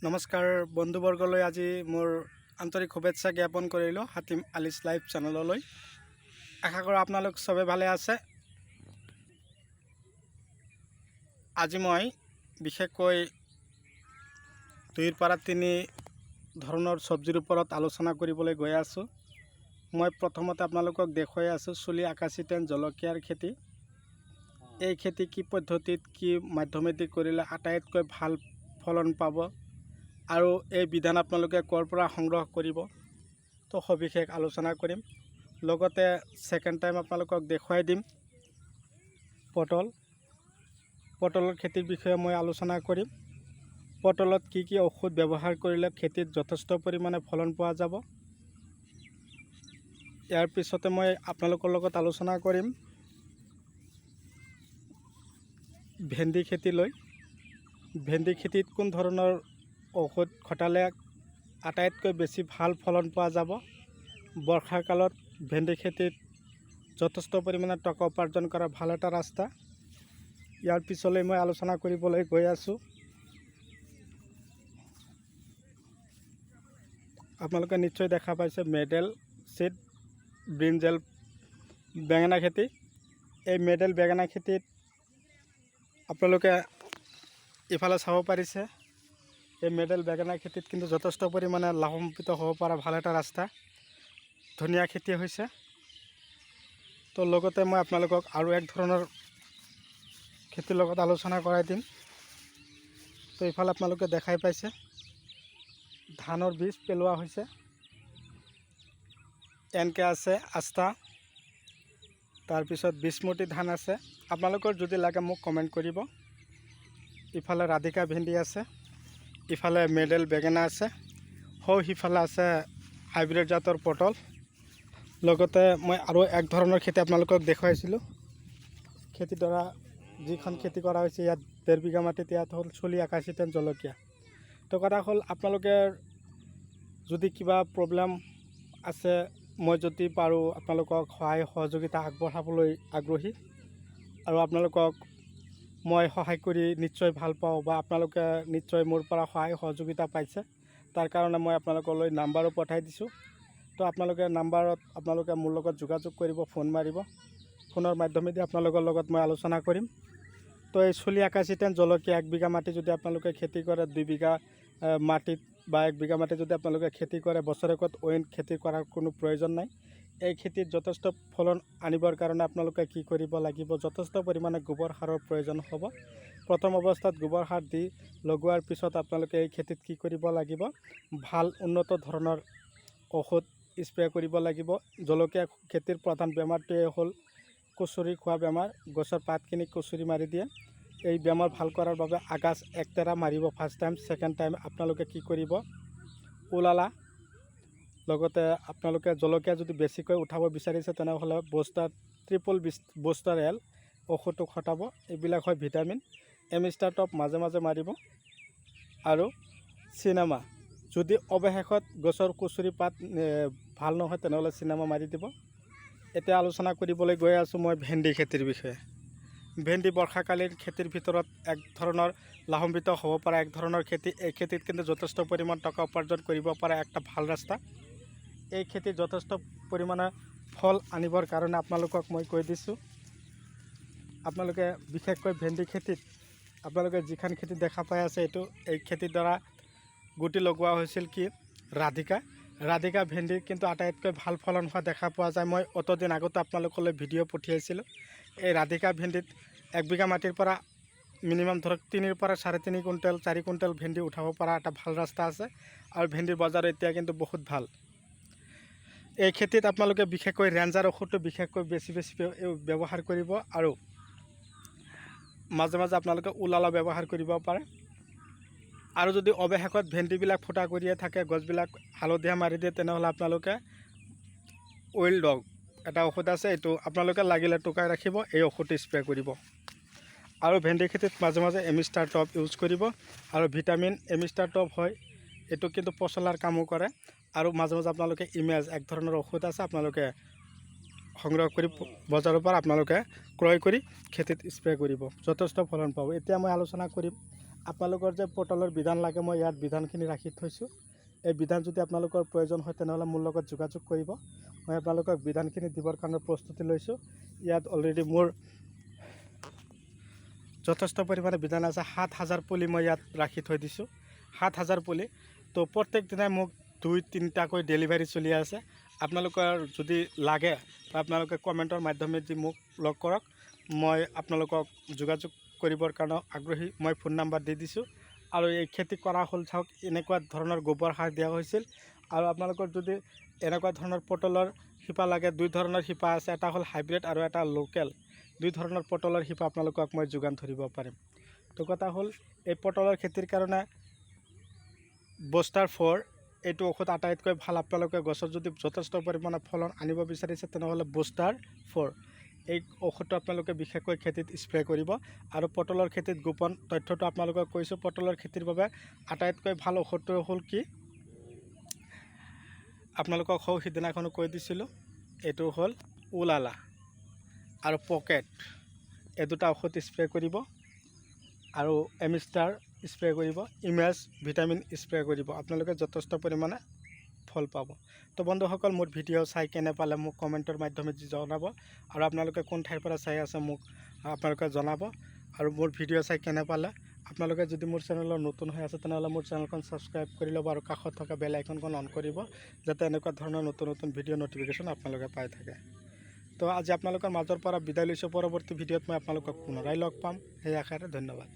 নমস্কাৰ বন্ধুবৰ্গলৈ আজি মোৰ আন্তৰিক শুভেচ্ছা জ্ঞাপন কৰিলোঁ হাতিম আলিছ লাইভ চেনেললৈ। আশা কৰোঁ আপোনালোক চবে ভালে আছে। আজি মই বিশেষকৈ 2ৰ পৰা 3 ধৰণৰ চব্জিৰ ওপৰত আলোচনা কৰিবলৈ গৈ আছোঁ। মই প্ৰথমতে আপোনালোকক দেখুৱাই আছোঁ চুলি আকাশী টেন জলকীয়াৰ খেতি। এই খেতি কি পদ্ধতিত কি মাধ্যমেদি কৰিলে আটাইতকৈ ভাল ফলন পাব আৰু এই বিধান আপোনালোকে ক'ৰ পৰা সংগ্ৰহ কৰিব তো সবিশেষ আলোচনা কৰিম। লগতে ছেকেণ্ড টাইম আপোনালোকক দেখুৱাই দিম পটলৰ খেতিৰ বিষয়ে মই আলোচনা কৰিম। পটলত কি কি ঔষধ ব্যৱহাৰ কৰিলে খেতিত যথেষ্ট পৰিমাণে ফলন পোৱা যাব। ইয়াৰ পিছতে মই আপোনালোকৰ লগত আলোচনা কৰিম ভেন্দি খেতিলৈ। ভেন্দি খেতিত কোন ধৰণৰ ঔষধ খটালে আটাইতকৈ বেছি ভাল ফলন পোৱা যাব। বৰ্ষাৰ কালত ভেন্দি খেতিত যথেষ্ট পৰিমাণে টকা উপাৰ্জন কৰাৰ ভাল এটা ৰাস্তা। ইয়াৰ পিছলৈ মই আলোচনা কৰিবলৈ গৈ আছোঁ। আপোনালোকে নিশ্চয় দেখা পাইছে মেডেল চিড ব্ৰিঞ্জেল বেঙেনা খেতি। এই মেডেল বেঙেনা খেতিত আপোনালোকে ইফালে চাব পাৰিছে এই মেডেল বেঙেনা খেতিত কিন্তু যথেষ্ট পৰিমাণে লাভান্বিত হ'ব পৰা ভাল এটা ৰাস্তা, ধুনীয়া খেতি হৈছে। তো লগতে মই আপোনালোকক আৰু এক ধৰণৰ খেতিৰ লগত আলোচনা কৰাই দিম। তো ইফালে আপোনালোকে দেখাই পাইছে ধানৰ বীজ পেলোৱা হৈছে, এনকে আছে আস্থা, তাৰপিছত বিসমুটি ধান আছে। আপোনালোকৰ যদি লাগে মোক কমেণ্ট কৰিব। ইফালে ৰাধিকা ভেন্দি আছে, ইফালে মেডেল বেঙেনা আছে, সিফালে আছে হাইব্ৰিড জাতৰ পটল। লগতে মই আৰু এক ধৰণৰ খেতি আপোনালোকক দেখুৱাইছিলোঁ। খেতিডৰা যিখন খেতি কৰা হৈছে ইয়াত 1.5 বিঘা মাটিত ইয়াত হ'ল চুলি আকাশী টেন জলকীয়া। তো কথা হ'ল আপোনালোকে যদি কিবা প্ৰব্লেম আছে, মই যদি পাৰোঁ আপোনালোকক সহায় সহযোগিতা আগবঢ়াবলৈ আগ্ৰহী আৰু আপোনালোকক মই সহায় কৰি নিশ্চয় ভাল পাওঁ বা আপোনালোকে নিশ্চয় মোৰ পৰা সহায় সহযোগিতা পাইছে। তাৰ কাৰণে মই আপোনালোকলৈ নাম্বাৰো পঠাই দিছোঁ। তো আপোনালোকে নাম্বাৰত আপোনালোকে মোৰ লগত যোগাযোগ কৰিব, ফোন মাৰিব। ফোনৰ মাধ্যমেদি আপোনালোকৰ লগত মই আলোচনা কৰিম। তো এই চুলি আকাশী টেন জলকীয়া 1 বিঘা মাটি যদি আপোনালোকে খেতি কৰে, 2 বিঘা মাটিত বা 1 বিঘা মাটি যদি আপোনালোকে খেতি কৰে, বছৰেকত অইন খেতি কৰাৰ কোনো প্ৰয়োজন নাই। এই খেতিত যথেষ্ট ফলন আনিবৰ কাৰণে আপোনালোকে কি কৰিব লাগিব, যথেষ্ট পৰিমাণে গোবৰ সাৰৰ প্ৰয়োজন হ'ব। প্ৰথম অৱস্থাত গোবৰ সাৰ দি লগোৱাৰ পিছত আপোনালোকে এই খেতিত কি কৰিব লাগিব, ভাল উন্নত ধৰণৰ ঔষধ স্প্ৰে কৰিব লাগিব। জলকীয়া খেতিৰ প্ৰধান বেমাৰটোৱে হ'ল কচুৰি খোৱা বেমাৰ। গছৰ পাতখিনি কচুৰি মাৰি দিয়ে। এই বেমাৰ ভাল কৰাৰ বাবে আগাছ একটেৰা মাৰিব ফাৰ্ষ্ট টাইম। ছেকেণ্ড টাইম আপোনালোকে কি কৰিব, ওলালা। লগতে আপোনালোকে জলকীয়া যদি বেছিকৈ উঠাব বিচাৰিছে তেনেহ'লে ট্ৰিপল বুষ্টাৰ এল ঔষধটো খটাব। এইবিলাক হয় ভিটামিন। এমিষ্টাৰ টপ মাজে মাজে মাৰিব আৰু চিনেমা যদি অৱশেষত গছৰ কচুৰি পাত ভাল নহয় তেনেহ'লে চিনেমা মাৰি দিব। এতিয়া আলোচনা কৰিবলৈ গৈ আছোঁ মই ভেন্দি খেতিৰ বিষয়ে। ভেন্দি বৰ্ষাকালীন খেতিৰ ভিতৰত এক ধৰণৰ লাভান্বিত হ'ব পৰা এক ধৰণৰ খেতি। এই খেতিত কিন্তু যথেষ্ট পৰিমাণ টকা উপাৰ্জন কৰিব পৰা একটা ভাল ৰাস্তা। এই খেতিত যথেষ্ট পৰিমাণে ফল আনিবৰ কাৰণে আপোনালোকক মই কৈ দিছোঁ। আপোনালোকে বিশেষকৈ ভেন্দি খেতিত আপোনালোকে যিখন খেতি দেখা পাই আছে এই খেতিৰ দ্বাৰা গুটি লগোৱা হৈছিল কি ৰাধিকা ভেন্দিৰ কিন্তু আটাইতকৈ ভাল ফলন হোৱা দেখা পোৱা যায়। মই অতদিন আগতে আপোনালোকলৈ ভিডিঅ' পঠিয়াইছিলোঁ। এই ৰাধিকা ভেন্দিত 1 বিঘা মাটিৰ পৰা মিনিমাম ধৰক 3 পৰা 3.5 কুইণ্টেল 4 কুইণ্টেল ভেন্দি উঠাব পৰা এটা ভাল ৰাস্তা আছে আৰু ভেন্দিৰ বজাৰ এতিয়া কিন্তু বহুত ভাল। এই খেতিত আপোনালোকে বিশেষকৈ ৰেঞ্জাৰ ঔষধটো বিশেষকৈ বেছি ব্যৱহাৰ কৰিব আৰু মাজে মাজে আপোনালোকে ওলালা ব্যৱহাৰ কৰিব পাৰে। আৰু যদি অৱশেষত ভেন্দিবিলাক ফুটা কৰিয়ে থাকে, গছবিলাক হালধীয়া মাৰি দিয়ে, তেনেহ'লে আপোনালোকে অইল ডগ এটা ঔষধ আছে, এইটো আপোনালোকে লাগিলে টুকাই ৰাখিব, এই ঔষধটো স্প্ৰে কৰিব। আৰু ভেন্দি খেতিত মাজে মাজে এমিষ্টাৰ টপ ইউজ কৰিব। আৰু ভিটামিন এমিষ্টাৰ টপ হয়, এইটো কিন্তু পচলাৰ কামো কৰে। আৰু মাজে মাজে আপোনালোকে ইমেজ এক ধৰণৰ ঔষধ আছে, আপোনালোকে সংগ্ৰহ কৰি বজাৰৰ পৰা আপোনালোকে ক্ৰয় কৰি খেতিত স্প্ৰে কৰিব, যথেষ্ট ফলন পাব। এতিয়া মই আলোচনা কৰিম আপোনালোকৰ যে পটলৰ বিধান লাগে মই ইয়াত বিধানখিনি ৰাখি থৈছোঁ। এই বিধান যদি আপোনালোকৰ প্ৰয়োজন হয় তেনেহ'লে মোৰ লগত যোগাযোগ কৰিব। মই আপোনালোকক বিধানখিনি দিবৰ কাৰণে প্ৰস্তুতি লৈছোঁ। ইয়াত অলৰেডি মোৰ যথেষ্ট পৰিমাণে বিধান আছে। 7,000 পুলি মই ইয়াত ৰাখি থৈ দিছোঁ। 7,000 পুলি। তো প্ৰত্যেক দিনাই মোক 2-3টাকৈ ডেলিভাৰী চলি আছে। আপোনালোকৰ যদি লাগে বা আপোনালোকে কমেণ্টৰ মাধ্যমেদি মোক লগ কৰক। মই আপোনালোকক যোগাযোগ কৰিবৰ কাৰণে আগ্ৰহী। মই ফোন নাম্বাৰ দি দিছোঁ। আৰু এই খেতি কৰা হ'ল চাওক, এনেকুৱা ধৰণৰ গোবৰ সাৰ দিয়া হৈছিল। আৰু আপোনালোকৰ যদি এনেকুৱা ধৰণৰ পটলৰ শিপা লাগে, 2 ধৰণৰ শিপা আছে, এটা হ'ল হাইব্ৰিড আৰু এটা লোকেল। 2 ধৰণৰ পটলৰ শিপা আপোনালোকক মই যোগান ধৰিব পাৰিম। তো কথা হ'ল এই পটলৰ খেতিৰ কাৰণে বুষ্টাৰ 4 এইটো ঔষধ আটাইতকৈ ভাল। আপোনালোকে গছত যদি যথেষ্ট পৰিমাণে ফলন আনিব বিচাৰিছে তেনেহ'লে বুষ্টাৰ 4 এই ঔষধটো আপোনালোকে বিশেষকৈ খেতিত স্প্ৰে কৰিব। আৰু পটলৰ খেতিত গোপন তথ্যটো আপোনালোকক কৈছোঁ, পটলৰ খেতিৰ বাবে আটাইতকৈ ভাল ঔষধটো হ'ল কি, আপোনালোকক সিদিনাখনো কৈ দিছিলোঁ, এইটো হ'ল উলালা আৰু পকেট। এই 2টা ঔষধ স্প্ৰে কৰিব আৰু এমিষ্টাৰ স্প্ৰে কৰিব, ইমেজ ভিটামিন স্প্ৰে কৰিব। আপোনালোকে যথেষ্ট পৰিমাণে ফল পাব। তো বন্ধুসকল, মোৰ ভিডিঅ' চাই কেনে পালে মোক কমেণ্টৰ মাধ্যমেদি জনাব। আৰু আপোনালোকে কোন ঠাইৰ পৰা চাই আছে মোক আপোনালোকে জনাব। আৰু মোৰ ভিডিঅ' চাই কেনে পালে, আপোনালোকে যদি মোৰ চেনেলত নতুন হৈ আছে তেনেহ'লে মোৰ চেনেলখন ছাবস্ক্ৰাইব কৰি ল'ব আৰু কাষত থকা বেল আইকনখন অন কৰিব, যাতে এনেকুৱা ধৰণৰ নতুন নতুন ভিডিঅ' নটিফিকেশ্যন আপোনালোকে পাই থাকে। তো আজি আপোনালোকৰ মাজৰ পৰা বিদায় লৈছোঁ। পৰৱৰ্তী ভিডিঅ'ত মই আপোনালোকক পুনৰাই লগ পাম, সেই আশাৰে ধন্যবাদ।